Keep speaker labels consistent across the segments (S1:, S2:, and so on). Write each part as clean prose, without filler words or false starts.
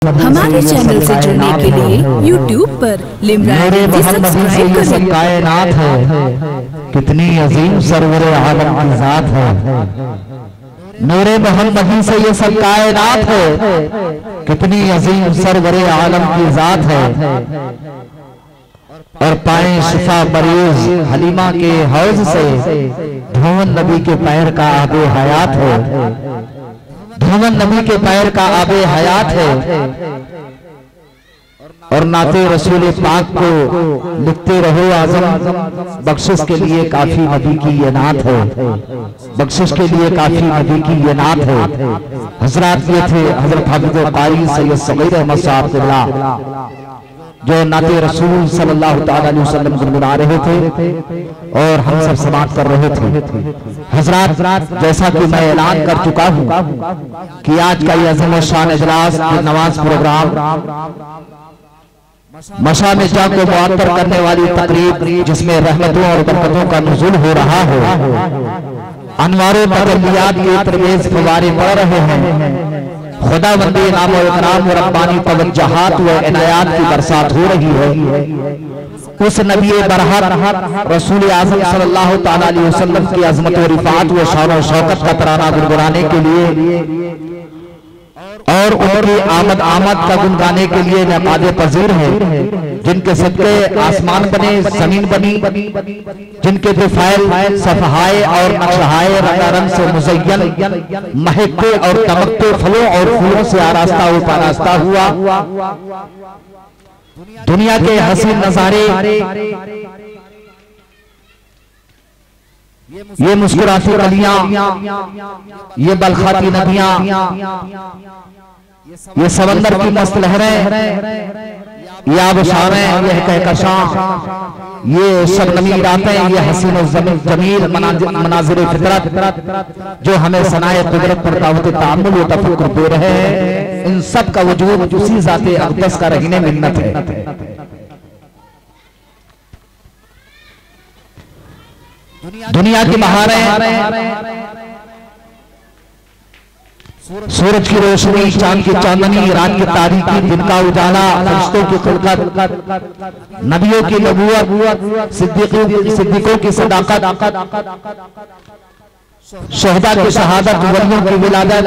S1: हमारे चैनल से जुड़ने के लिए YouTube पर लिमरान सब्सक्राइब करें।
S2: कायनात है कितनी अजीम सरवर आलम की जात है। नूरे मोहम्मदी से ये सब कायनात है कितनी अजीम सरवर आलम की जात है। और पाए शिफा मरीज हलीमा के हौज से धोवन नबी के पैर का आबे हयात है। धोवन नबी के पैर का आबे हयात है। और नाते रसूल पाक को लिखते रहो आजम, बख्शिश के लिए काफी नबी की ये नात है। बख्शिश के लिए काफी नबी की ये नात है। हजरत ये थे हजरत हाफिज कारी सैयद सगीर अहमद साहब जो नाते रसूल सल्लल्लाहु ताला अलैहि वसल्लम गुनगुना रहे थे और हम सब समाप्त कर रहे थे। हजरात, जैसा कि मैं ऐलान कर चुका हूं कि आज का ये अज़ीम शान इजलास नमाज प्रोग्राम मशा में जा को मुअत्तर करने वाली तकरीब, जिसमें रहमतों और बरकतों का नुज़ूल हो रहा है, अनवारों तजल्लियात के तरवेज़ फवारे पड़ रहे हैं। खुदावंदी नाम और इकराम और रब्बानी तवज्जुहात व इनायात की बरसात हो रही है। उस नबी बरहत रसूल आज़म सल्लल्लाहु ताला अलैहि वसल्लम की अज़मत व रिफ़ात व शान और शौकत का तराना गुनगुनाने के लिए और उनकी आमद का गुन गाने के लिए नकादे पजीर है, जिनके सदके आसमान बने, जमीन बनी, जिनके दुफाइल सफहाए और नक्शहाए रंगारंग से मुज़य्यन महकते और तमकते फलों और फूलों से आरास्ता व पारास्ता हुआ। दुनिया के हसीन नजारे, ये मुस्कुराती कलियां, ये बलखाती नदियां, ये समंदर की मस्त लहरें, ये आबशारें, ये कहकशां, ये शबनमी रातें, ये हसीन जमील मनाजिर फितरत जो हमें सनाए कुदरत पर दावत ताअम्मुल व तफक्कुर दे रहे हैं, इन सब का वजूद उसी ज़ाते अक़दस का रहने मिन्नत है। दुनिया की बहारें, सूरज की रोशनी, चांद की चांदनी, रात की तारीकी, दिन का उजाला, फरिश्तों की खुलकत, नबियों की नबूवत, सिद्दीकों की सदाकत, शहदा की शहादत, वलियों की विलादत,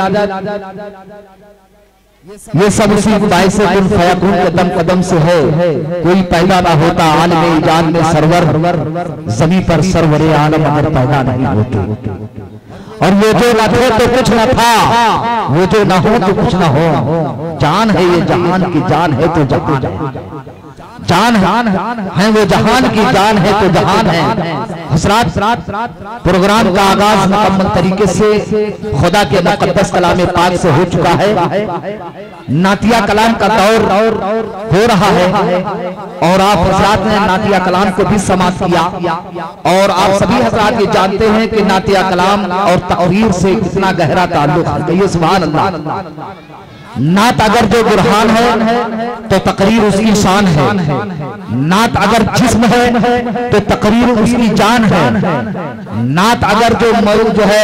S2: ये सब उसी बाइस कुन फयकुन के दम कदम से है। कोई पैदा ना होता आलम ईजाद में सरवर, जमी पर सरवरे आलम अगर पैदा नहीं होते। और वो जो न थे तो कुछ न था, वो जो न हो तो कुछ न हो। जान है ये जहान की जान है तो जहान है, जान है वो जहान की जान है तो जहान है। हज़रात, प्रोग्राम का आगाज मुकम्मल तरीके से खुदा के मुक़द्दस कलाम पाक से हो चुका है। नातिया कलाम का दौर हो रहा है और आप हज़रात ने नातिया कलाम को भी समाप्त किया। और आप सभी हज़रात ये जानते हैं कि नातिया कलाम और तक़रीर से कितना गहरा ताल्लुक है। ये सुभान अल्लाह। नात अगर जो बुरहान है तो तकरीर उसकी शान है। नात अगर जिस्म है तो तकरीर उसकी जान है। नात अगर जो है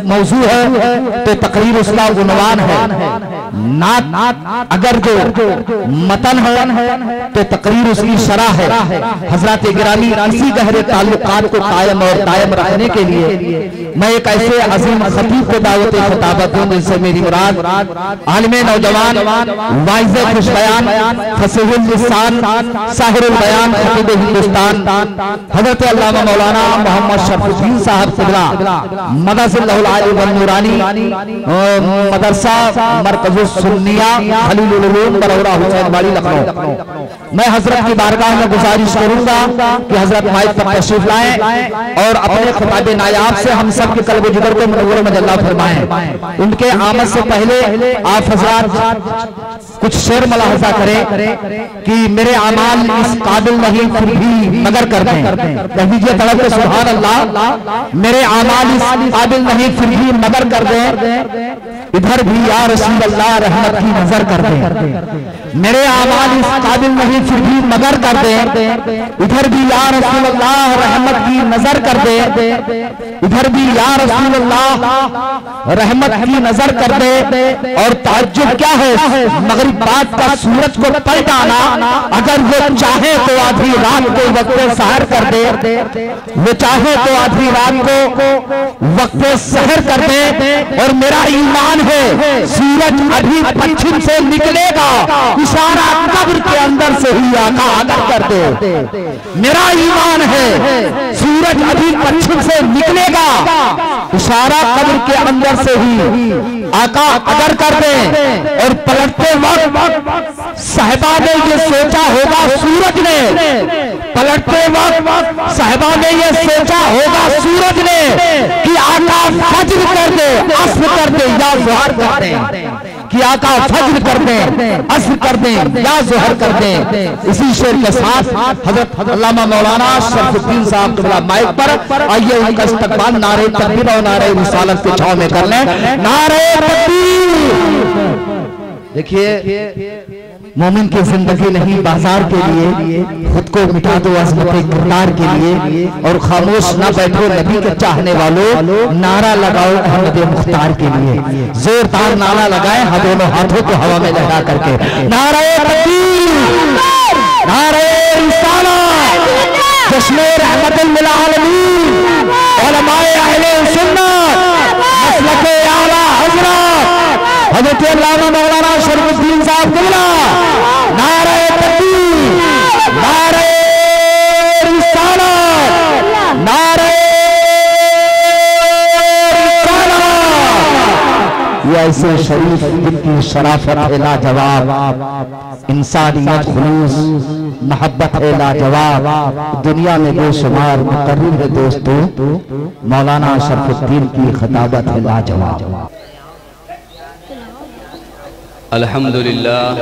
S2: मौजू है तो तकरीर उसका उन्वान है। नात अगर जो मतन है तो तकरीर उसकी शरह है। हजरत गिरामी, इसी गहरे ताल्लुकात को कायम और दायम रखने के लिए मैं एक ऐसे अजीम खतीब को दावत खिताबत दूं जिनसे मेरी मुराद आलिम नौजवान, वाइज़ खुशबयान, फसीहुल लिसान, साहिरुल बयान, खतीब हिंदुस्तान हजरत अल्लामा मौलाना मोहम्मद शरफुद्दीन साहब क़िबला मदरसतुल आलिम व नूरानी मदरसा मरकज़ुस सुन्निया खलीलुल उलूम बरौरा हुसैनवाड़ी लखनऊ। मैं हजरत की बारगाह में गुजारिश करूंगा कि हजरत माइक पर तशरीफ लाएं और अपने खिताब नायाब से हम सब के कल्ब जिगर को मुनव्वर मजल्ला फरमाएं। उनके आमद से पहले आप हजरात कुछ शेर मुलाहजा करें कि मेरे अमाल इस काबिल नहीं फिर भी मगर कर दें। कह दीजिए तड़प के सुभान अल्लाह। मेरे अमाल इस काबिल नहीं फिर भी मगर कर दें। इधर भी या रसूल अल्लाह रहमत की नजर कर दे। मेरे आमाल इस काबिल नहीं फिर भी मगर कर दे। इधर भी या रसूल अल्लाह रहमत की नजर कर दे। इधर भी या रसूल अल्लाह रहमत की नजर कर दे। और ताज्जुब क्या है, मगरिब बाद का सूरज को पलटाना, अगर वो चाहे तो आधी रात को वक्त सहर कर दे। वो चाहे तो आधी रात को वक्त सहर कर दे। और मेरा ईमान है सूरज अभी पश्चिम से निकलेगा, इशारा कब्र के अंदर से ही आका अगर कर दे। मेरा ईमान है सूरज अभी पश्चिम से निकलेगा, इशारा कब्र के अंदर से ही आका अगर कर दे। और पलटते वक्त साहिबा ने ये सोचा होगा, सूरज ने पलटते वक्त साहिबा ने ये सोचा होगा सूरज ने कि आका फज्र कर दे, अस्र कर दे या ज़ोहर कर दे, कि आका फज्र कर दे, अस्र कर दे या ज़ोहर कर दे। इसी शेर के साथ हजरत अल्लामा मौलाना शरफुद्दीन साहब क़िबला माइक पर आइए, उनका इस्तक़बाल नारे तकबीर और नारे रिसालत के छांव में कर लें। नारे तकबीर। देखिए, मोमिन की जिंदगी नहीं बाजार के लिए, खुद को मिटा दो अज़मत किरदार के लिए। और खामोश ना बैठो नबी के चाहने वालों, नारा लगाओ अहमद मुख्तार के लिए। जोरदार नारा लगाए दोनों हाथों को हवा में लगा करके, नारे तकबीर, नारे रिसालत, जश्न रहमतुल लिल आलमीन, उलमाए अहले सुन्नत, मसलके आला हज़रत हज़रत अल्लामा मौलाना शरफुद्दीन साहब क़िबला। नारे तकबीर, नारे रिसालत, नारे रिसालत। ये ऐसे शरीफ जिनकी शराफत है लाजवाब, इंसानियत खुलूस मोहब्बत है लाजवाब, दुनिया में बेशुमार मुकर्रिर है दोस्तों, मौलाना शरफुद्दीन की खिताबत है लाजवाब।
S3: अल्हम्दुलिल्लाह,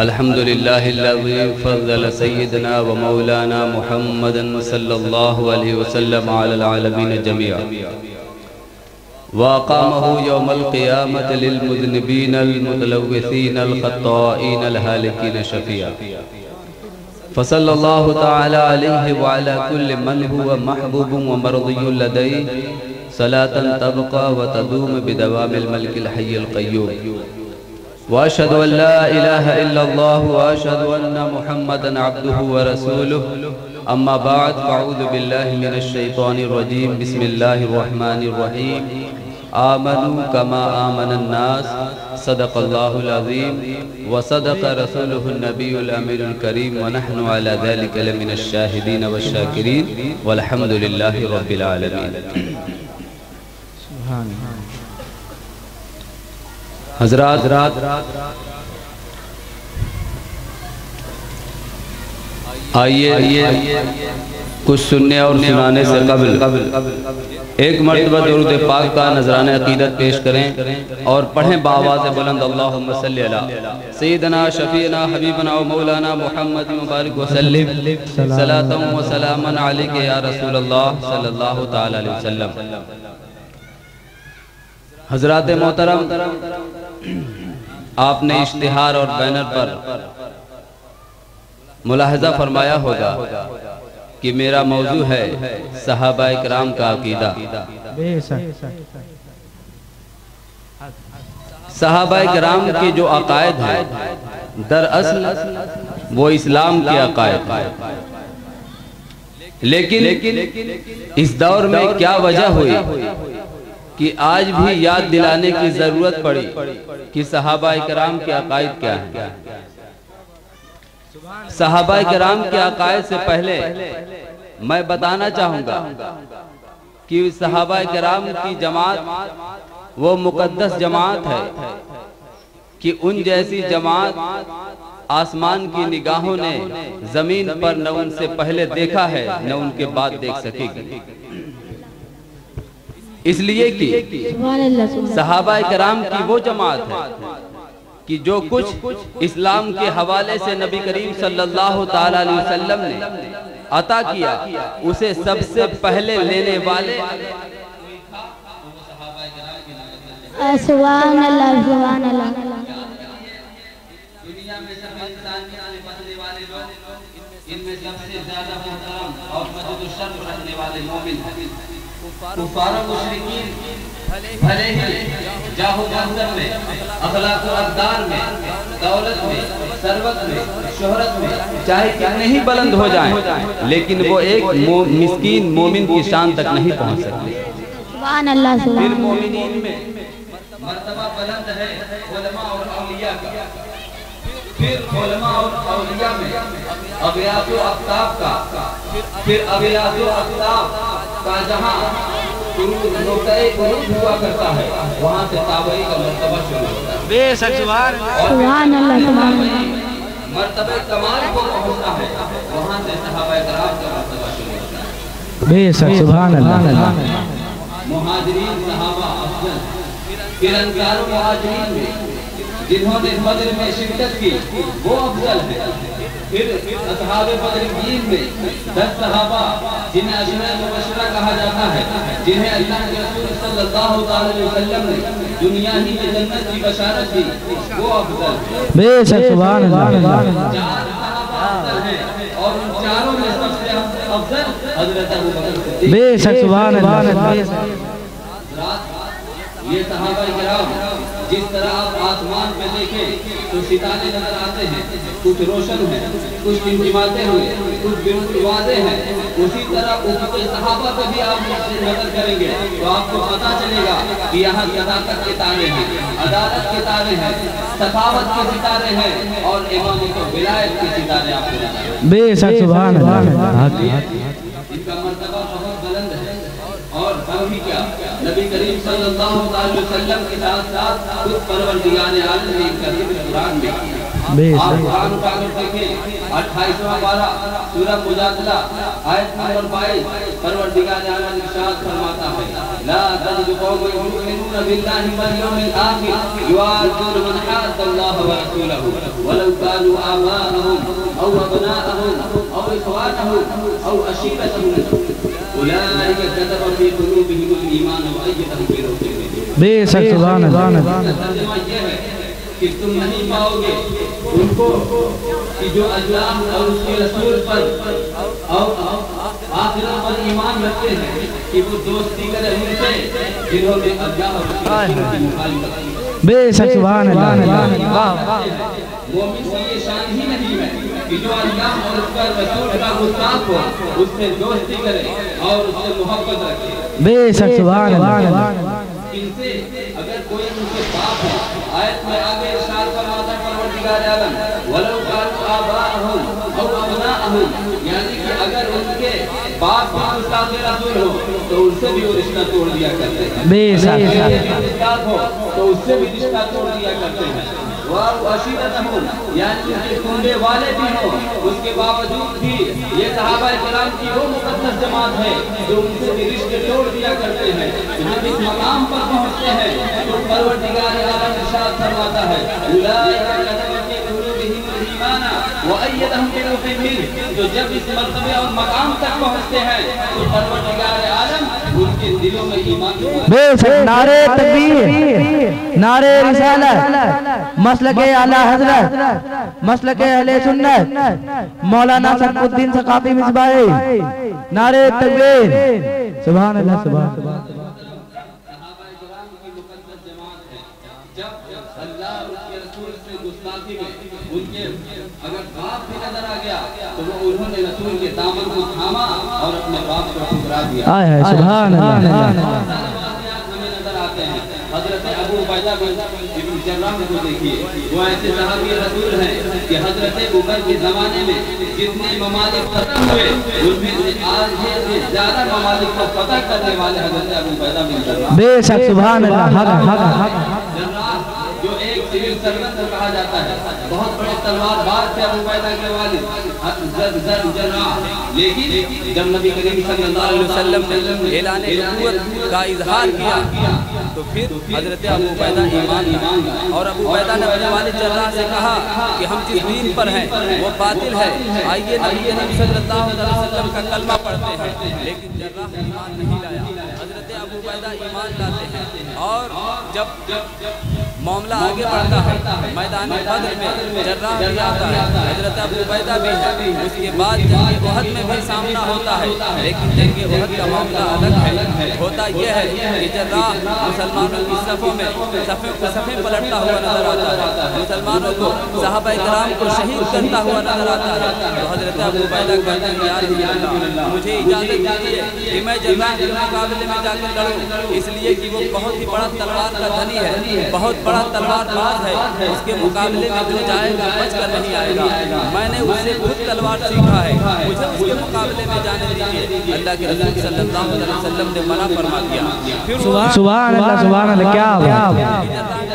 S3: अल्हम्दुलिल्लाहिल्लज़ी फ़ज़्ज़ल सय्यदना व मौलाना मुहम्मदन सल्लल्लाहु अलैहि वसल्लम अलल आलमीन जमीआ व अक़ामहु यौमल क़ियामत लिल मुज़निबीन अल मुतलव्विसीन अल ख़त्ताईन अल हालिकीन शफ़िया फ़सल्लल्लाहु तआला अलैहि व अला कुल्लि मन हुवा महबूबुन व मर्ज़ियुन लदैहि सलातन तबक़ा व तदूम बिदवामिल मल्किल हय्यिल क़य्यूम व अशहदु अन ला इलाहा इल्लल्लाह व अशहदु अन्ना मुहम्मदन अब्दुहु व रसूलुहु। अम्मा बाद, फ़अऊज़ु बिल्लाहि मिनश शैतानिर रजीम। बिस्मिल्लाहिर रहमानिर रहीम। आमनू कमा आमनन नास, सदक़ल्लाहुल अज़ीम व सदक़ रसूलुहुन नबियुल अमीरुल करीम व नहनु अला ज़ालिका लमिनश शाहिदीन व शाकिरीन वल्हम्दुलिल्लाहि रब्बिल आलमीन। हज़रात, आइए कुछ सुनने और सुनाने से कबल एक मर्तबा दुरूद पाक का नजराना अकीदत पेश करें और पढ़ें बाआवाज़ बुलंद अल्लाहुम्मा सल्लि अला सय्यिदना शफीना हबीबना व मौलाना मुहम्मद मुबारक वसल्लिम सलातन व सलामन अलैका या रसूल अल्लाह सल्लल्लाहु तआला अलैहि वसल्लम। हज़रात मोहतरम, आपने इश्तिहार और बैनर पर मुलाहजा फरमाया होगा कि मेरा मौजू है सहाबाए किराम का अकीदा। सहाबाए किराम के जो अकायद है दरअसल वो इस्लाम के अकायद है, लेकिन इस दौर में क्या वजह हुई कि आज भी याद दिलाने की जरूरत पड़ी कि सहाबाए किराम के अकायद क्या हैं। सहाबाए किराम के अकायद से पहले मैं बताना चाहूंगा कि सहाबाए किराम की जमात वो मुकद्दस जमात है कि उन जैसी जमात आसमान की निगाहों ने जमीन पर न उनसे पहले देखा है न उनके बाद देख सकेगी। इसलिए कि सहाबाए किराम की वो जमात है कि जो कुछ इस्लाम के हवाले से नबी करीम सल्लल्लाहु ताला अलैहि वसल्लम ने अता किया उसे सबसे पहले लेने वाले
S4: सुभान अल्लाह सुभान अल्लाह।
S3: दुनिया में सब इंसान के आने बदलने वाले लोग, इनमें सबसे ज्यादा मोहतरम और मदद शर्फ रखने वाले मोमिन कुफार मुशरिकीन भले ही जाहो मंजर में, अखलाक और अक़दार में, दौलत में, सरवत में, शोहरत में चाहे कितने ही बुलंद हो जाएं, लेकिन वो एक मिस्कीन मोमिन की शान तक नहीं पहुंच सकते।
S4: सुभान अल्लाह सुभान
S3: फिर मोमिनीन में मर्तबा बुलंद है उलमा और औलिया का। फिर उलमा और औलिया में अबियात व अफ्ताब का, फिर अबियात व अफ्ताब का जहां नोक़्ता-ए उरूज हुआ करता है, वहां से ताबई का मर्तबा शुरू होता है।
S4: बेशक सुभान अल्लाह सुभान अल्लाह।
S3: मर्तबा कमाल को पहुंचना है, वहां से सहाबाए किराम का मर्तबा शुरू होता है।
S2: बेशक सुभान अल्लाह।
S3: मुहाजिरीन सहाबा अफजल, फिर अंसार व मुहाजिरीन में जिन्होंने बदर में शिरकत की वो अफजल है। फिर असहाबे बदरीन में 10 सहाबा जिन्हें अशरा मुबशरा कहा जाता है, जिन्हें अल्लाह के रसूल सल्लल्लाहु अलैहि वसल्लम ने दुनिया ही में जन्नत की बशारत दी, वो अफजल है।
S2: बेशक सुभान अल्लाह।
S3: 4 सहाबा अफजल हैं और उन चारों में सबसे अफजल हजरत अबू बकर सिद्दीक।
S2: बेशक सुभान अल्लाह।
S3: ये सहाबा किराम जिस तरह आप आसमान पे देखें तो सितारे नजर आते हैं, कुछ रोशन है, कुछ टिमटिमाते हुए, कुछ बिरुवादे हैं, उसी तरह ऊपर सहाबा पे भी आप नजर करेंगे तो आपको पता चलेगा कि यहाँ सदाकत के तारे हैं, अदालत के तारे हैं, सखावत के सितारे हैं और इमामत व विलायत के सितारे आपको नजर आएंगे।
S2: बेशक सुभान अल्लाह।
S3: इनका मर्तबा बहुत बुलंद है। और भी क्या, नबी करीम सल्लल्लाहु अलैहि वसल्लम के साथ खुद परवरदिगार आलम ने इनका जिक्र कुरान में किया। आप कुरान उठाकर देखें 28वां पारा सूरह मुजादला आयत नंबर 22 परवरदिगार आलम इरशाद फरमाता है, ला तजिदु कौमन युमिनूना बिल्लाहि वल यौमिल आखिर युआज़िरु मन हाद्दल्लाह व रसूलहु वलौ कानू आबाअहुम औ अबनाअहुम औ इख्वानहुम औ अशीरतहुम उलाइका कतब फी कुलूबिहिमुल ईमान व अय्यदहुम बिरूहिल अमीन।
S2: बेशक सुभान अल्लाह।
S3: तर्जुमा ये है कि तुम नहीं पाओगे उनको कि जो अल्लाह और उसके रसूल पर और आखिरत पर ईमान रखते हैं कि वो दोस्ती करें उनसे जिन्होंने अल्लाह और उसके रसूल की मुखालिफत की।
S2: बेशक सुभान अल्लाह।
S3: मोमिन की ये शान ही नहीं है कि जो अल्लाह और उसका रसूल का गुस्ताख हो उससे दोस्ती करे और उससे मोहब्बत रखे।
S2: बेशक सुभान अल्लाह।
S3: इनसे अगर कोई उनके बाप है, आयत में आगे इरशाद फरमाता परवरदिगार आलम वलौ कानू आबाअहुम औ अबनाअहुम, यानी कि अगर उनके बाप भी गुस्ताख रसूल हो तो उनसे भी वो रिश्ता तोड़ दिया करते हैं।
S2: बेशक
S3: गुस्ताख हो तो उससे भी रिश्ता तोड़ दिया करते हैं। यानी उनके कुंबे वाले भी हो, उसके बावजूद भी ये सहाबा किराम की वो मुकद्दस जमात है जो उनसे भी रिश्ते तोड़ दिया करते हैं। जब इस मकाम पर पहुंचते हैं तो परवरदिगार आलम इरशाद फरमाता है, उलाइका कतब फी कुलूबिहिमुल ईमान व अय्यदहुम बिरूहिल अमीन। तो जब इस मर्तबे और मकाम तक पहुंचते हैं तो परवरदिगार आलम उनके दिलों में ईमान।
S2: बेशक नारे तकबीर, नारे रिसालत, मसलके आला हजरत, मसलके अहले सुन्नत, मौलाना शरफुद्दीन सकाफी मिसबाही, नारे तकबीर। सुभान अल्लाह सुभान अल्लाह।
S3: अल्लाह और उसके रसूल से गुस्ताखी में उनके अगर बाप भी नजर आ गया तो वो उन्होंने रसूल के दामन को थामा और अपने बाप को ठुकरा दिया।
S2: सुभान अल्लाह।
S3: हमें नजर आते हैं हजरत अबू उबैदा इब्न जर्राह को देखिए, वो ऐसे सहाबी रसूल हैं कि हजरत उमर के जमाने में जितने ममालिक फतह हुए उनमें से आज से ज्यादा ममालिक को फतह करने वाले हजरत अबू उबैदा बिन जर्राह।
S2: बेशक सुभान अल्लाह।
S3: जो एक सिविल सर्वेंट कहा जाता है, बहुत बड़े तलवारबाज थे अबू उबैदा के वालिद जर्राह, लेकिन जब नबी करीम सल्लल्लाहु अलैहि वसल्लम ने ऐलान नबूवत का इजहार किया तो फिर हजरत अबू उबैदा ईमान लाए और अबू उबैदा ने अपने वालिद जर्राह से कहा कि हम जिस दीन पर हैं वो बातिल है, आइए नबी करीम सल्लल्लाहु अलैहि वसल्लम का कलमा पढ़ते हैं। लेकिन जर्राह ईमान नहीं लाया। हजरत अबू उबैदा ईमान लाते हैं। और जब मामला आगे बढ़ता है, मैदान बद्र में जर्राह भी आता है, हजरत अबू उबैदा भी है, उसके बाद जंग उहद में भी सामना होता है। लेकिन जंग उहद का मामला अलग है। होता यह है कि जर्राह मुसलमानों की सफ़ों में सफ़ें पलटता हुआ नजर आता है, मुसलमानों को सहाबा इकराम को शहीद करता हुआ नजर आता है। तो हजरत अबू उबैदा कहते हैं, या रसूल अल्लाह, मुझे इजाज़त दीजिए कि मैं जर्राह के मुकाबले में जाकर लड़ूं, इसलिए कि वो बहुत ही बड़ा तलवार का धनी है, बहुत बड़ा तलवारबाज है, उसके मुकाबले में जो जाएगा बच कर नहीं आएगा। मैंने उससे खुद तलवार सीखा है, मुझे उसके मुकाबले में जाने दीजिए। अल्लाह के रसूल सल्लल्लाहु अलैहि वसल्लम ने मना फरमा दिया। फिर
S5: सुभान अल्लाह क्या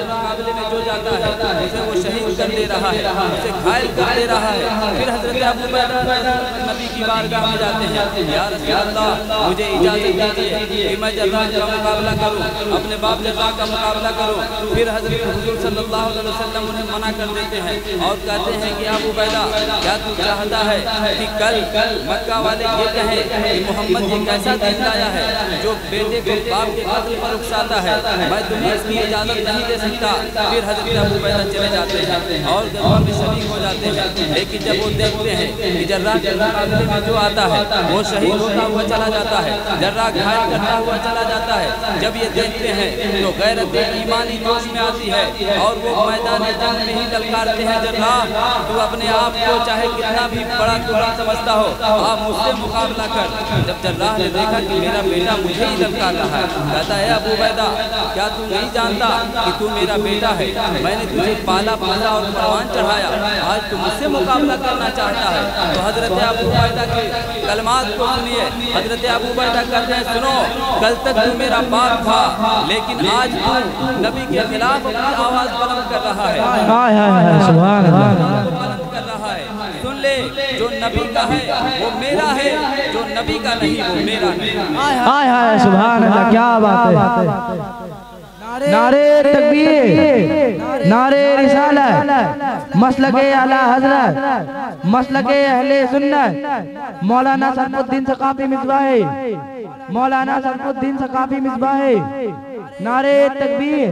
S3: मुकाबले में जो जाता है उसे वो शहीद कर दे रहा है, उसे घायल कर दे रहा है। फिर हजरत अबू उबैदा नबी की बारगाह में जाते हैं, या रसूल अल्लाह, मुझे इजाज़त दीजिए कि मैं जर्राह का मुकाबला करूं, अपने बाप जर्राह का मुकाबला करूं। फिर हजरत हुजूर सल्लल्लाहु अलैहि वसल्लम उन्हें मना कर देते हैं और कहते हैं कि अबू उबैदा, क्या तू चाहता है कि कल मक्का वाले ये कहें कि मोहम्मद ये कैसा दीन लाया है जो बेटे को बाप के कत्ल पर उकसाता है, मैं तुम्हें इसकी इजाज़त नहीं दे सकता। फिर हजरत अबू उबैदा चले जाते हैं और गज़वा में शरीक हो जाते हैं। लेकिन जब वो देखते हैं कि जर्राह के मुकाबले में जो आता है वो शहीद होता हुआ चला जाता है, जर्राह घायल करता हुआ चला जाता है, जब ये देखते हैं तो गैरत ईमानी जोश में आती है और वो मैदान जंग में ही ललकारते हैं, जर्राह तू अपने आप को चाहे कितना भी बड़ा तुम समझता हो, आप मुझसे मुकाबला कर। जब जर्राह ने देखा कि मेरा बेटा मुझे ही ललकार रहा है, कहता है अबू उबैदा, क्या तू नहीं जानता कि तू मेरा बेटा है, मैंने तुझे पाला पाला और परवान चढ़ाया, आज तू मुझसे मुकाबला करना चाहता है। तो हजरत अबू उबैदा के कलमात को सुनिए। हजरत अबू उबैदा कहते हैं, सुनो, कल तक तू मेरा बाप था, लेकिन आज तू नबी के खिलाफ अपनी आवाज बुलंद कर रहा है,
S5: सुभान अल्लाह
S3: बुलंद कर रहा है। सुन ले, जो नबी का है वो मेरा है, जो नबी का नहीं वो मेरा नहीं।
S5: हाय हाय सुभान अल्लाह, क्या बात है। नारे तकबीर, नारे रिसालत, मसलके आला हजरत, मसलके अहले सुन्नत, मौलाना सरफुद्दीन सकाफी मिसबाही, मौलाना सरफुद्दीन सकाफी मिसबाही, नारे तकबीर।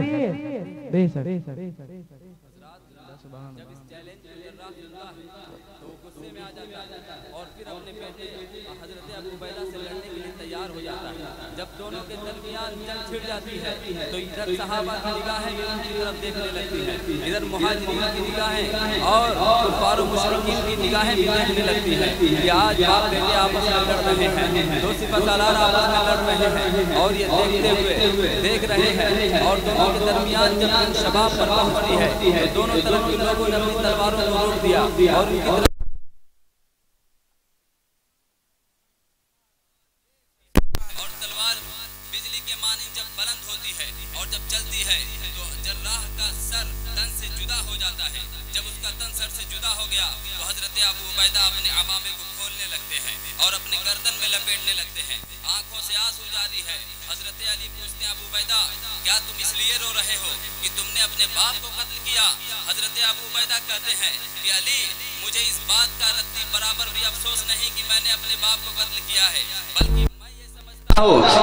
S3: और फिर अपने बेटे हजरत अबू उबैदा से लड़ने के लिए तैयार हो जाता है। जब दोनों के दरमियान जंग छिड़ जाती है तो इधर सहाबा की निगाहें उनकी तरफ देखने लगती हैं, इधर मुहाजिरीन की निगाहें और कुफार और मुशरिकीन की निगाहें भी देखने लगती हैं कि आज बाप बेटे आपस में लड़ रहे हैं, दो सिपहसालार आपस में लड़ रहे हैं। और ये देखते हुए देख रहे हैं और दोनों के दरमियान जब जंग शबाब पर पहुंचती है तो दोनों तरफ के लोगों ने अपनी तलवारों को रोक दिया और उनकी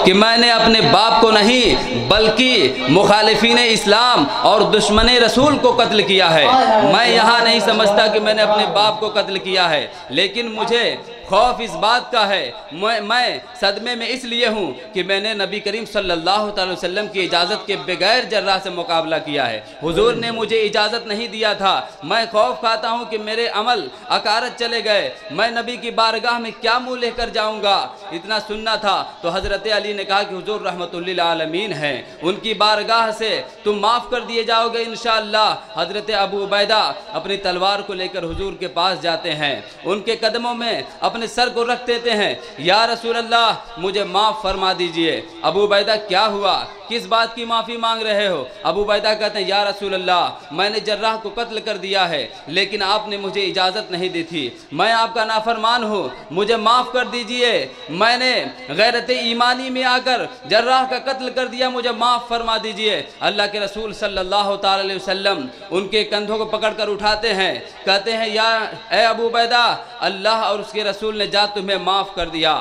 S3: कि मैंने अपने बाप को नहीं बल्कि मुखालिफीन इस्लाम और दुश्मन रसूल को कत्ल किया है। मैं यहाँ नहीं समझता कि मैंने अपने बाप को कत्ल किया है, लेकिन मुझे खौफ इस बात का है, मैं सदमे में इसलिए हूँ कि मैंने नबी करीम सल्लल्लाहु अलैहि वसल्लम की इजाज़त के बगैर जर्राह से मुकाबला किया है। हुजूर ने मुझे इजाज़त नहीं दिया था। मैं खौफ खाता हूँ कि मेरे अमल अकारत चले गए, मैं नबी की बारगाह में क्या मुँह लेकर जाऊँगा। इतना सुनना था तो हज़रत अली ने कहा कि हुजूर रहमतुल्लिल आलमीन हैं, उनकी बारगाह से तुम माफ़ कर दिए जाओगे इंशाअल्लाह। हज़रत अबू उबैदा अपनी तलवार को लेकर हुजूर के पास जाते हैं, उनके कदमों में अपने सर को रख देते हैं, या रसूल अल्लाह मुझे माफ़ फरमा दीजिए। अबू उबैदा क्या हुआ, किस बात की माफ़ी मांग रहे हो? अबू उबैदा कहते हैं, या रसूल अल्लाह मैंने जर्राह को कत्ल कर दिया है, लेकिन आपने मुझे इजाज़त नहीं दी थी, मैं आपका नाफरमान हूँ, मुझे माफ़ कर दीजिए। मैंने गैरत ईमानी में आकर जर्राह का कत्ल कर दिया, मुझे माफ़ फरमा दीजिए। अल्लाह के रसूल सल्लल्लाहु अलैहि वसल्लम उनके कंधों को पकड़ कर उठाते हैं, कहते हैं, या ए अबू उबैदा, अल्लाह और उसके रसूल रसूल ने जा तुम्हें माफ़ कर दिया।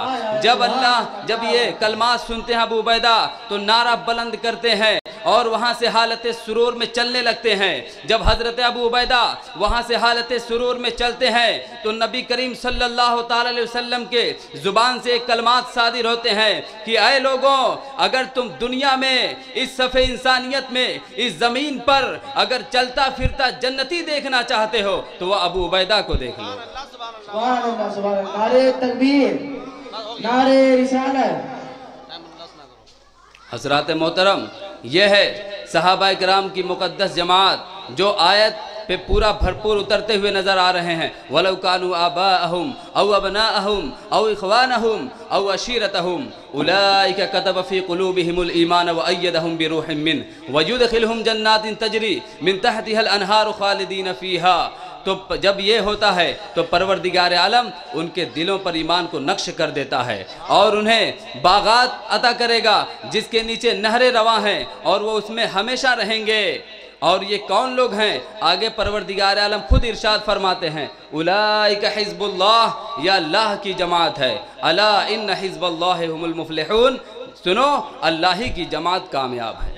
S3: जब ये कलमात सुनते हैं अबू उबैदा तो नारा बुलंद करते हैं और वहाँ से हालत सुरूर में चलने लगते हैं। जब हज़रत अबू उबैदा वहाँ से हालत सुरूर में चलते हैं तो नबी करीम सल्लल्लाहु ताला अलैहि वसल्लम के ज़ुबान से कलमात सादिर होते हैं कि ऐ लोगों, अगर तुम दुनिया में इस सफ़े इंसानियत में इस ज़मीन पर अगर चलता फिरता जन्नती देखना चाहते हो तो वह अबू उबैदा को देख लो।
S5: नारे तकबीर, नारे रिसालत।
S3: हज़रात मोहतरम, यह है सहाबा किराम की मुक़द्दस जमात जो आयत पे पूरा भरपूर उतरते हुए नज़र आ रहे हैं। वलौ कानू आबाअहुम औ अबनाअहुम औ इख़वानहुम औ अशीरतहुम उलाइका कतब फ़ी क़ुलूबिहिमुल ईमान व अय्यदहुम बिरूहिम मिन व युदखिलहुम जन्नातिन तजरी मिन तहतिहल अनहार ख़ालिदीन फ़ीहा। तो जब ये होता है तो परवरदिगार आलम उनके दिलों पर ईमान को नक्श कर देता है और उन्हें बागात अता करेगा जिसके नीचे नहरें रवा हैं और वो उसमें हमेशा रहेंगे। और ये कौन लोग हैं? आगे परवरदिगार आलम खुद इरशाद फरमाते हैं, उलाइका हिज़्बुल्लाह, या अल्लाह की जमात है। अला इन्न हिज़्बल्लाहि हुमुल मुफ़्लिहून, सुनो अल्लाह ही की जमात कामयाब है।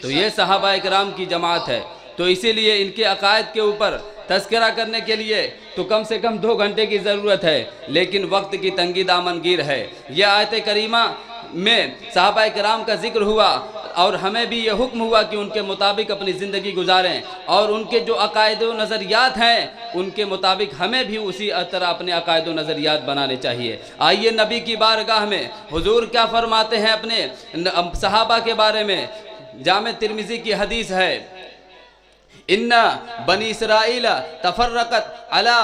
S3: तो ये सहाबा इकराम की जमात है। तो इसीलिए इनके अकायद के ऊपर तज़किरा करने के लिए तो कम से कम 2 घंटे की ज़रूरत है, लेकिन वक्त की तंगी दामनगीर है। यह आयत करीमा में सहाबा किराम का जिक्र हुआ और हमें भी ये हुक्म हुआ कि उनके मुताबिक अपनी ज़िंदगी गुजारें और उनके जो अकायद व नज़रियात हैं उनके मुताबिक हमें भी उसी तरह अपने अकायद व नज़रियात बनाने चाहिए। आइए नबी की बारगाह में हुजूर क्या फरमाते हैं अपने सहाबा के बारे में। जामे तिरमिज़ी की हदीस है, इन्ना बनी इसराइल तफर्रकत अला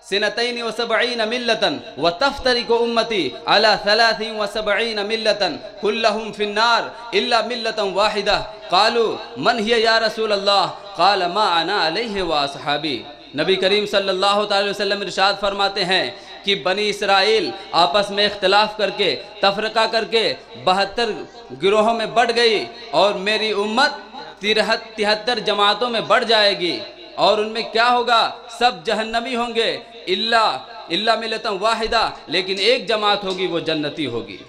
S3: सिनतैन व सबईन मिल्लतन व तफ्तरिकु उम्मती अला सलासिन व सबईन मिल्लतन कुल्लहुम फिन्नार इल्ला मिल्लतन वाहिदा। क़ालू मन हिय या रसूल अल्लाह? क़ाल मा अना अलैहि व असहाबी। नबी करीम सल्लल्लाहु अलैहि वसल्लम इरशाद फरमाते हैं कि बनी इसराइल आपस में इख्तिलाफ करके तफरका करके 72 गिरोहों में बढ़ गई और मेरी उम्मत 73 जमातों में बढ़ जाएगी और उनमें क्या होगा? सब जहन्नमी होंगे इल्ला मिल्लतन वाहिदा, लेकिन एक जमात होगी वो जन्नती होगी।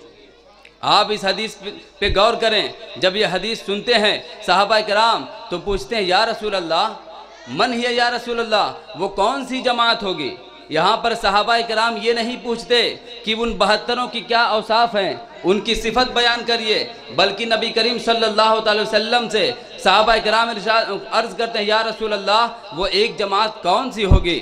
S3: आप इस हदीस पे गौर करें। जब ये हदीस सुनते हैं सहाबा किराम तो पूछते हैं, या रसूल अल्लाह मन हिय या रसूल अल्लाह, वो कौन सी जमात होगी? यहाँ पर सहाबा किराम ये नहीं पूछते कि उन 72 की क्या औसाफ हैं, उनकी सिफत बयान करिए, बल्कि नबी करीम सल्लल्लाहु अलैहि वसल्लम से सहाबा किराम अर्ज़ करते हैं, या रसूल अल्लाह वो एक जमात कौन सी होगी?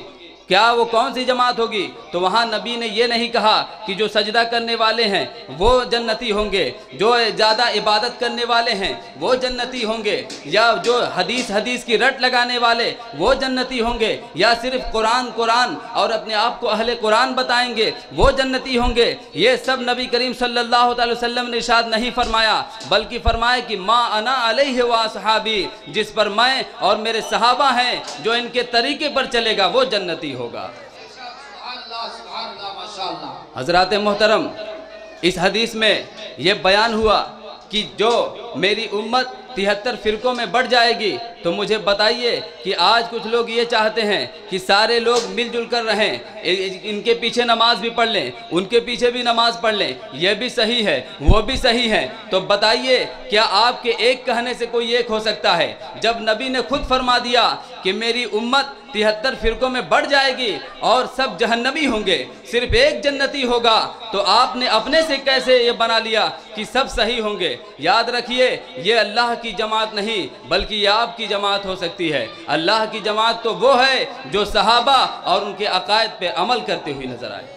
S3: क्या वो कौन सी जमात होगी? तो वहाँ नबी ने ये नहीं कहा कि जो सजदा करने वाले हैं वो जन्नती होंगे, जो ज़्यादा इबादत करने वाले हैं वो जन्नती होंगे, या जो हदीस की रट लगाने वाले वो जन्नती होंगे, या सिर्फ कुरान और अपने आप को अहले कुरान बताएंगे वो जन्नती होंगे। ये सब नबी करीम सल्लल्लाहु अलैहि वसल्लम ने इरशाद नहीं फरमाया, बल्कि फरमाया कि मा अना अलैहि व असहाबी, जिस पर मैं और मेरे सहाबा हैं जो इनके तरीके पर चलेगा वो जन्नती होगा। हजरात मोहतरम, इस हदीस में यह बयान हुआ कि जो मेरी उम्मत 73 फ़िरक़ों में बढ़ जाएगी, तो मुझे बताइए कि आज कुछ लोग ये चाहते हैं कि सारे लोग मिलजुल कर रहें, इनके पीछे नमाज भी पढ़ लें, उनके पीछे भी नमाज पढ़ लें, यह भी सही है वो भी सही है। तो बताइए क्या आपके एक कहने से कोई एक हो सकता है? जब नबी ने खुद फरमा दिया कि मेरी उम्मत 73 फ़िरक़ों में बढ़ जाएगी और सब जहन्नमी होंगे, सिर्फ एक जन्नती होगा, तो आपने अपने से कैसे ये बना लिया कि सब सही होंगे? याद रखिए, ये अल्लाह की जमात नहीं बल्कि ये आपकी जमात हो सकती है। अल्लाह की जमात तो वो है जो सहाबा और उनके अकायद पे अमल करते हुए नजर आए।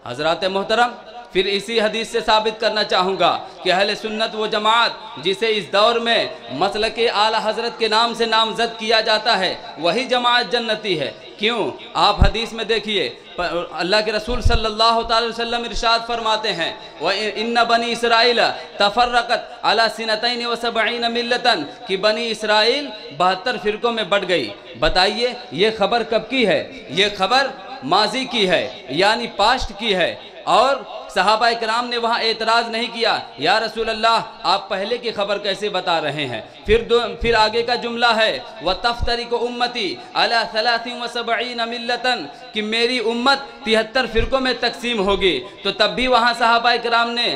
S3: हजरात मोहतरम, फिर इसी हदीस से साबित करना चाहूँगा कि अहले सुन्नत वो जमात जिसे इस दौर में मसलके आला हज़रत के नाम से नामज़द किया जाता है, वही जमात जन्नती है। क्यों? आप हदीस में देखिए, अल्लाह के रसूल सल्लल्लाहु अलैहि वसल्लम इरशाद फरमाते हैं, व इन्ना बनी इसराइल तफर्रकत अला सिनतैन व सबईन मिल्लतन, कि बनी इसराइल 72 फ़िरक़ों में बढ़ गई। बताइए ये खबर कब की है? ये खबर माजी की है, यानी पास्ट की है, और सहाबा किराम ने वहाँ एतराज़ नहीं किया, या रसूल अल्लाह आप पहले की खबर कैसे बता रहे हैं। फिर आगे का जुमला है व तफ्तरिकु उम्मती अला 73 मिल्लतन, कि मेरी उम्मत 73 फ़िरक़ों में तकसीम होगी। तो तब भी वहाँ सहाबा किराम ने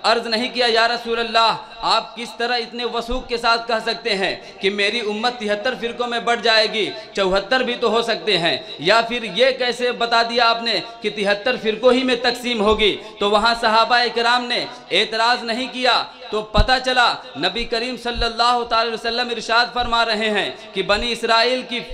S3: अर्ज़ नहीं किया, या रसूल अल्लाह आप किस तरह इतने वसूख के साथ कह सकते हैं कि मेरी उम्मत 73 फ़िरक़ों में बढ़ जाएगी, 74 भी तो हो सकते हैं। या फिर ये कैसे बता दिया आपने कि 73 फ़िरक़ों ही में तकसीम होगी। तो वहाँ सहाबा किराम ने एतराज़ नहीं किया। तो पता चला नबी करीम सल्लल्लाहु अलैहि वसल्लम इरशाद फरमा रहे हैं कि बनी इसराइल की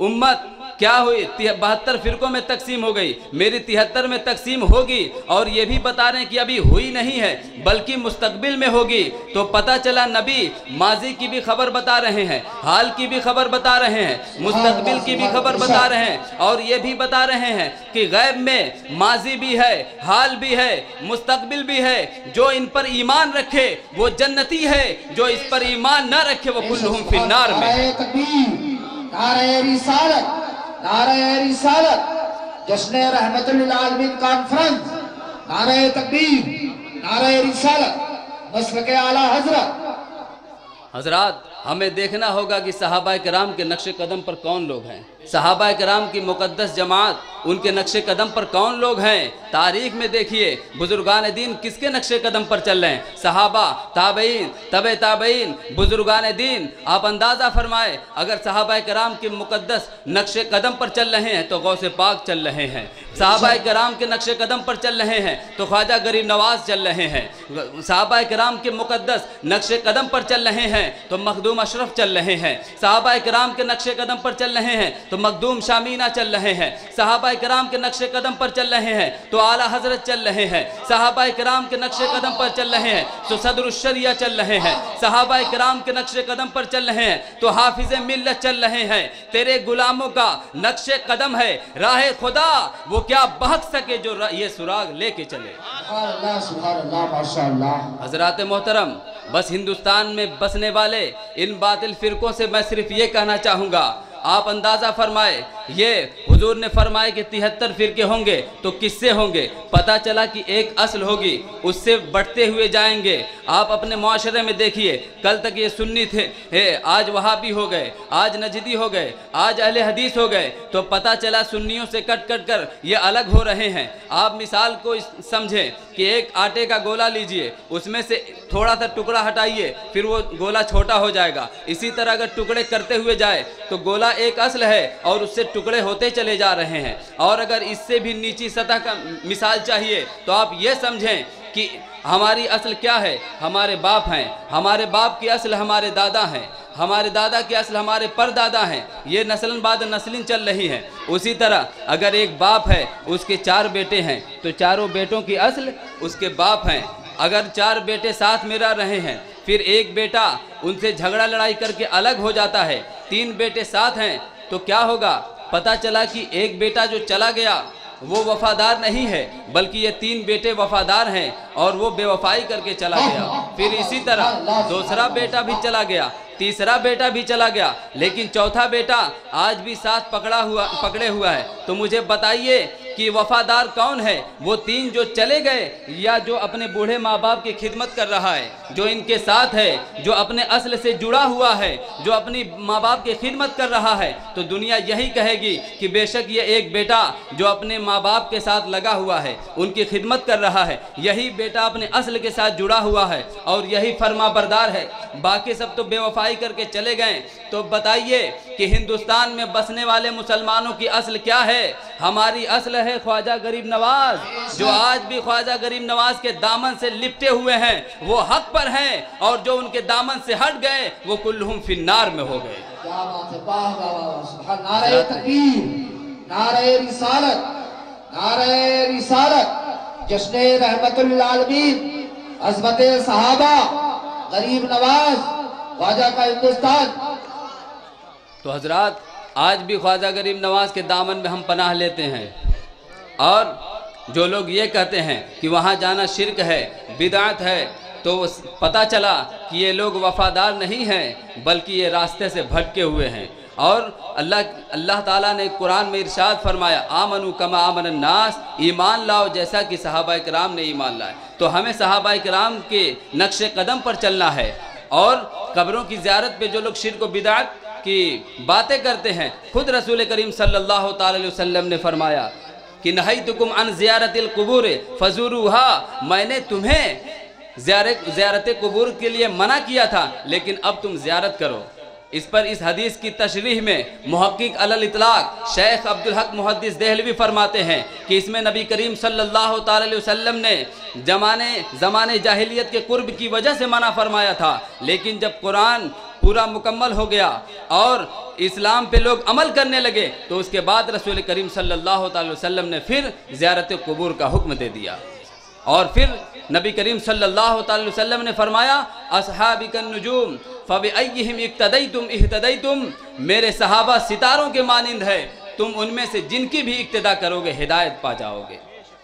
S3: उम्मत क्या हुई, 72 फ़िरक़ों में तकसीम हो गई, मेरी 73 में तकसीम होगी। और ये भी बता रहे हैं कि अभी हुई नहीं है बल्कि मुस्तकबिल में होगी। तो पता चला नबी माजी की भी खबर बता रहे हैं, हाल की भी खबर बता रहे हैं, मुस्तकबिल की भी खबर बता रहे हैं, और ये भी बता रहे हैं कि गैब में माजी भी है, हाल भी है, मुस्तकबिल भी है। जो इन पर ईमान रखे वो जन्नती है, जो इस पर ईमान न रखे वो कुल्लुहुम फिन्नार में।
S5: नारे रिसालत, नारे रिसालत, जश्न रहमतुल आलमीन कॉन्फ्रेंस, नारे तकबीर, नारे रिसालत, मसलक आला हजरत।
S3: हजरात, हमें देखना होगा कि सहाबा किराम के नक्शे कदम पर कौन लोग हैं, सहाबा किराम की मुकद्दस जमात उनके नक्शे कदम पर कौन लोग हैं। तारीख में देखिए बुजुर्गान दीन किसके नक्शे कदम पर चल रहे हैं, सहाबा, ताबईन, तबे ताबईन, बुजुर्गान दीन। आप अंदाज़ा फरमाए अगर सहाबा किराम के मुकद्दस नक्शे कदम पर चल रहे हैं तो गौसे पाक चल रहे हैं, सहाबा किराम के नक्शे कदम पर चल रहे हैं तो ख्वाजा गरीब नवाज चल रहे हैं, सहाबा किराम के मुकद्दस नक्शे कदम पर चल रहे हैं तो मखदूम अशरफ चल रहे हैं, सहाबा किराम के नक्शे कदम पर चल रहे हैं तो मखदूम शामीना चल रहे हैं, सहाबा किराम के नक्शे कदम पर चल रहे हैं तो आला हजरत चल रहे हैं, सहाबा किराम के नक्शे कदम पर चल रहे हैं तो सदरुश्शरिया चल रहे हैं, सहाबा किराम के नक्शे कदम पर चल रहे हैं तो हाफिज़े मिल्लत चल रहे हैं। तेरे गुलामों का नक्शे कदम है राह खुदा, वो क्या बहक सके जो ये सुराग लेके चले। हजरात मोहतरम, बस हिंदुस्तान में बसने वाले इन बातिल फिरकों से मैं सिर्फ ये कहना चाहूँगा, आप अंदाज़ा फरमाए ये हुजूर ने फरमाए कि 73 फ़िरके होंगे तो किससे होंगे। पता चला कि एक असल होगी, उससे बढ़ते हुए जाएंगे। आप अपने मुआशरे में देखिए, कल तक ये सुन्नी थे, आज वहाबी हो गए, आज नजदी हो गए, आज अहले हदीस हो गए। तो पता चला सुन्नियों से कट कट कर ये अलग हो रहे हैं। आप मिसाल को समझें कि एक आटे का गोला लीजिए, उसमें से थोड़ा सा टुकड़ा हटाइए, फिर वो गोला छोटा हो जाएगा। इसी तरह अगर टुकड़े करते हुए जाए तो गोला एक असल है और उससे टुकड़े होते चले जा रहे हैं। और अगर इससे भी नीची सतह का मिसाल चाहिए तो आप ये समझें कि हमारी असल क्या है, हमारे बाप हैं, हमारे बाप की असल हमारे दादा हैं, हमारे दादा की असल हमारे परदादा हैं। ये नस्लन बाद नस्लिन चल रही है। उसी तरह अगर एक बाप है, उसके 4 बेटे हैं तो चारों बेटों की असल उसके बाप हैं। अगर 4 बेटे साथ में रह रहे हैं, फिर एक बेटा उनसे झगड़ा लड़ाई करके अलग हो जाता है, 3 बेटे साथ हैं तो क्या होगा। पता चला कि एक बेटा जो चला गया वो वफादार नहीं है, बल्कि ये 3 बेटे वफादार हैं और वो बेवफाई करके चला गया। फिर इसी तरह दूसरा बेटा भी चला गया, तीसरा बेटा भी चला गया, लेकिन चौथा बेटा आज भी साथ पकड़े हुआ है। तो मुझे बताइए कि वफादार कौन है, वो 3 जो चले गए या जो अपने बूढ़े माँ बाप की खिदमत कर रहा है, जो इनके साथ है, जो अपने असल से जुड़ा हुआ है, जो अपनी माँ बाप की खिदमत कर रहा है। तो दुनिया यही कहेगी कि बेशक ये एक बेटा जो अपने माँ बाप के साथ लगा हुआ है, उनकी खिदमत कर रहा है, यही बेटा अपने असल के साथ जुड़ा हुआ है और यही फरमा बरदार है। बाकी सब तो बेवफाई करके चले गए। तो बताइए कि हिंदुस्तान में बसने वाले मुसलमानों की असल क्या है। हमारी असल है ख्वाजा गरीब नवाज, जो आज भी ख्वाजा गरीब नवाज के दामन से लिपटे हुए हैं वो हक पर हैं, और जो उनके दामन से हट गए वो कुल्लुहुम फिन्नार में हो गए।
S5: क्या बात है, वाह वाह वाह, नारे तकबीर, नारे रिसालत, नारे रिसालत, जश्न रहमतुल आलमीन, अज़मत सहाबा, गरीब नवाज, ख्वाजा का हिंदुस्तान।
S3: तो हजरात, आज भी ख्वाजा गरीब नवाज के दामन में हम पनाह लेते हैं। और जो लोग ये कहते हैं कि वहाँ जाना शिर्क है, बिदअत है, तो पता चला कि ये लोग वफादार नहीं हैं, बल्कि ये रास्ते से भटके हुए हैं। और अल्लाह ताला ने कुरान में इरशाद फरमाया आमनु कमा आमन नास, ईमान लाओ जैसा कि सहाबाए किराम ने ईमान लाए। तो हमें सहाबाए किराम के नक्शे कदम पर चलना है। और कब्रों की ज़ियारत पे जो लोग शिर्क व बिदअत की बातें करते हैं, खुद रसूल करीम सल्लल्लाहु अलैहि वसल्लम ने फरमाया कि नहैतुकुम अन ज़ियारतिल कुबूर फज़ुरूहा, मैंने तुम्हें ज़ियारत कुबूर के लिए मना किया था, लेकिन अब तुम ज़ियारत करो। इस पर इस हदीस की तशरीह में मुहक्किक अलल इतलाक शेख अब्दुल हक मुहद्दिस देहलवी फरमाते हैं कि इसमें नबी करीम सल्लल्लाहु अलैहि वसल्लम ने ज़माने जाहिलियत के कुर्ब की वजह से मना फरमाया था, लेकिन जब कुरान पूरा मुकम्मल हो गया और इस्लाम पे लोग अमल करने लगे तो उसके बाद रसूल करीम सल्लल्लाहु अलैहि वसल्लम ने फिर ज़ियारत कुबूर का हुक्म दे दिया। और फिर नबी करीम सल्लल्लाहु अलैहि वसल्लम ने फरमाया अस्हाबिकन नुजूम फबिअय्यिहिम इक्तदैतुम इह्तदैतुम, मेरे सहाबा सितारों के मानिंद है, तुम उनमें से जिनकी भी इक्तदा करोगे हिदायत पा जाओगे।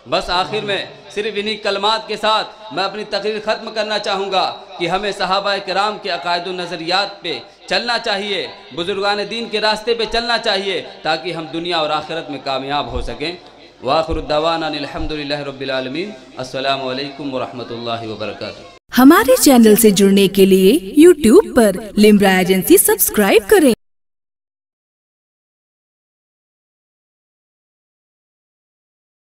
S3: बस आखिर में सिर्फ इन्हीं कलमात के साथ मैं अपनी तकरीर ख़त्म करना चाहूँगा कि हमें सहाबाए किराम के अकायद व नज़रियात पे चलना चाहिए, बुजुर्गान दीन के रास्ते पे चलना चाहिए, ताकि हम दुनिया और आखिरत में कामयाब हो सकें। वाखिरु दवाना अल्हम्दुलिल्लाहि रब्बिल आलमीन। अस्सलामु अलैकुम व रहमतुल्लाहि व बरकातुहू।
S1: हमारे चैनल से जुड़ने के लिए YouTube पर लिम्रा एजेंसी सब्सक्राइब करें।